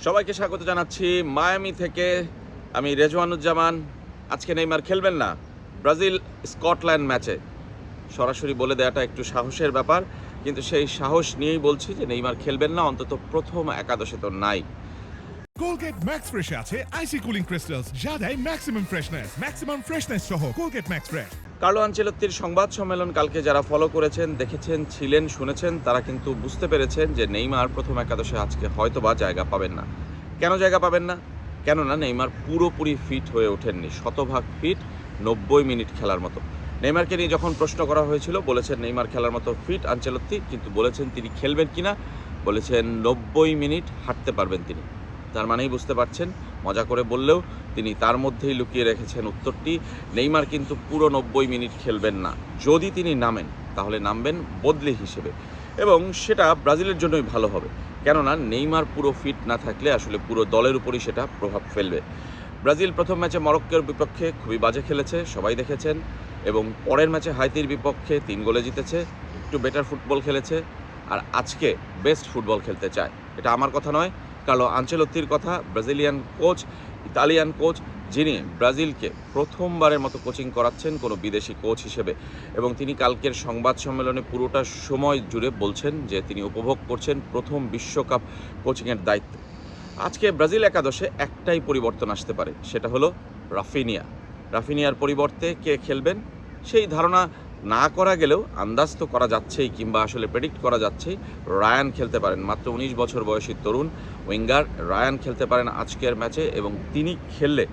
সবাইকে স্বাগত জানাচ্ছি মায়ামি থেকে। আমি রেজওয়ানুজ্জামান। আজকে নেইমার খেলবেন না ব্রাজিল স্কটল্যান্ড ম্যাচে। সরাসরি বলে দেওয়াটা একটু সাহসের ব্যাপার, কিন্তু সেই সাহস নিয়েই বলছি যে নেইমার খেলবেন না, অন্তত প্রথম একাদশে তো নাই। কোলগেট ম্যাক্স ফ্রেশে আছে আইসি কুলিং ক্রিস্টালস, যা দেয় ম্যাক্সিমাম ফ্রেশনেস সহ কোলগেট ম্যাক্স ফ্রেশ। কার্লো আনচেলত্তির সংবাদ সম্মেলন কালকে যারা ফলো করেছেন, দেখেছেন, ছিলেন, শুনেছেন, তারা কিন্তু বুঝতে পেরেছেন যে নেইমার প্রথম একাদশে আজকে হয়তোবা জায়গা পাবেন না। কেন জায়গা পাবেন না? কেননা নেইমার পুরোপুরি ফিট হয়ে ওঠেননি, শতভাগ ফিট, 90 মিনিট খেলার মতো। নেইমারকে নিয়ে যখন প্রশ্ন করা হয়েছিল, বলেছেন নেইমার খেলার মতো ফিট আনচেলত্তি, কিন্তু বলেছেন তিনি খেলবেন কিনা, বলেছেন 90 মিনিট হাঁটতে পারবেন তিনি। তার মানেই বুঝতে পারছেন, মজা করে বললেও তিনি তার মধ্যেই লুকিয়ে রেখেছেন উত্তরটি। নেইমার কিন্তু পুরো 90 মিনিট খেলবেন না। যদি তিনি নামেন তাহলে নামবেন বদলি হিসেবে, এবং সেটা ব্রাজিলের জন্যই ভালো হবে। কেননা নেইমার পুরো ফিট না থাকলে আসলে পুরো দলের উপরই সেটা প্রভাব ফেলবে। ব্রাজিল প্রথম ম্যাচে মরক্কোর বিপক্ষে খুবই বাজে খেলেছে, সবাই দেখেছেন, এবং পরের ম্যাচে হাইতির বিপক্ষে 3 গোলে জিতেছে, একটু বেটার ফুটবল খেলেছে, আর আজকে বেস্ট ফুটবল খেলতে চায়। এটা আমার কথা নয়, কার্লো আনচেলত্তির কথা, ব্রাজিলিয়ান কোচ, ইতালিয়ান কোচ, যিনি ব্রাজিলকে প্রথমবারের মতো কোচিং করাচ্ছেন কোনো বিদেশি কোচ হিসেবে। এবং তিনি কালকের সংবাদ সম্মেলনে পুরোটা সময় জুড়ে বলছেন যে তিনি উপভোগ করছেন প্রথম বিশ্বকাপ কোচিংয়ের দায়িত্ব। আজকে ব্রাজিল একাদশে একটাই পরিবর্তন আসতে পারে, সেটা হলো রাফিনিয়া। রাফিনিয়ার পরিবর্তে কে খেলবেন সেই ধারণা না করা গেলেও আন্দাজ তো করা যাচ্ছেই, কিংবা আসলে প্রেডিক্ট করা যাচ্ছেই। রায়ান খেলতে পারেন, মাত্র 19 বছর বয়সী তরুণ উইঙ্গার রায়ান খেলতে পারেন আজকের ম্যাচে, এবং তিনি খেললে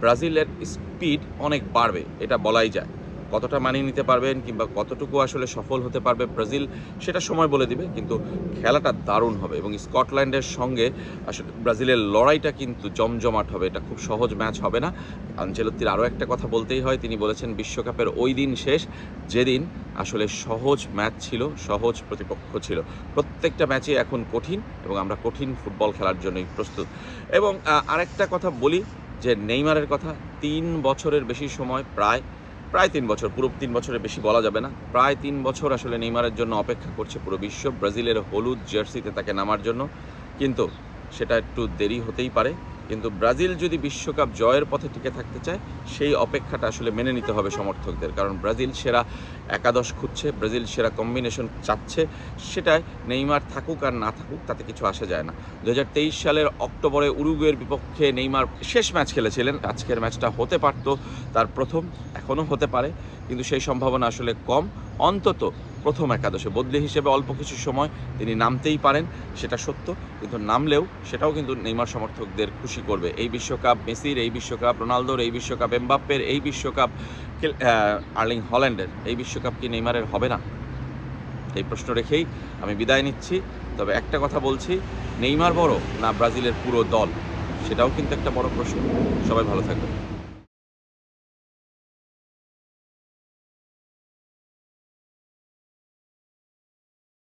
ব্রাজিলের স্পিড অনেক বাড়বে, এটা বলাই যায়। কতটা মানিয়ে নিতে পারবেন কিংবা কতটুকু আসলে সফল হতে পারবে ব্রাজিল, সেটা সময় বলে দিবে, কিন্তু খেলাটা দারুণ হবে। এবং স্কটল্যান্ডের সঙ্গে আসলে ব্রাজিলের লড়াইটা কিন্তু জমজমাট হবে, এটা খুব সহজ ম্যাচ হবে না। আনচেলত্তির আরও একটা কথা বলতেই হয়, তিনি বলেছেন বিশ্বকাপের ওই দিন শেষ যেদিন আসলে সহজ ম্যাচ ছিল, সহজ প্রতিপক্ষ ছিল। প্রত্যেকটা ম্যাচে এখন কঠিন, এবং আমরা কঠিন ফুটবল খেলার জন্যই প্রস্তুত। এবং আরেকটা কথা বলি, যে নেইমারের কথা, 3 বছরের বেশি সময়, প্রায় 3 বছর, পুরো 3 বছরের বেশি বলা যাবে না, প্রায় 3 বছর আসলে নেইমারের জন্য অপেক্ষা করছে পুরো বিশ্ব, ব্রাজিলের হলুদ জার্সিতে তাকে নামার জন্য। কিন্তু সেটা একটু দেরি হতেই পারে, কিন্তু ব্রাজিল যদি বিশ্বকাপ জয়ের পথে টিকে থাকতে চায়, সেই অপেক্ষাটা আসলে মেনে নিতে হবে সমর্থকদের। কারণ ব্রাজিল সেরা একাদশ খুঁজছে, ব্রাজিল সেরা কম্বিনেশন চাচ্ছে। সেটায় নেইমার থাকুক আর না থাকুক তাতে কিছু আসে যায় না। 2023 সালের অক্টোবরে উরুগুয়ের বিপক্ষে নেইমার শেষ ম্যাচ খেলেছিলেন। আজকের ম্যাচটা হতে পারত তার প্রথম, এখনও হতে পারে, কিন্তু সেই সম্ভাবনা আসলে কম। অন্তত প্রথম একাদশে বদলি হিসেবে অল্প কিছু সময় তিনি নামতেই পারেন, সেটা সত্য, কিন্তু নামলেও সেটাও কিন্তু নেইমার সমর্থকদের খুশি করবে। এই বিশ্বকাপ মেসির, এই বিশ্বকাপ রোনালদোর, এই বিশ্বকাপ এমবাপ্পের, এই বিশ্বকাপ আর্লিং হল্যান্ডের, এই বিশ্বকাপ কি নেইমারের হবে না? এই প্রশ্ন রেখেই আমি বিদায় নিচ্ছি। তবে একটা কথা বলছি, নেইমার বড় না ব্রাজিলের পুরো দল, সেটাও কিন্তু একটা বড় প্রশ্ন। সবাই ভালো থাকবেন।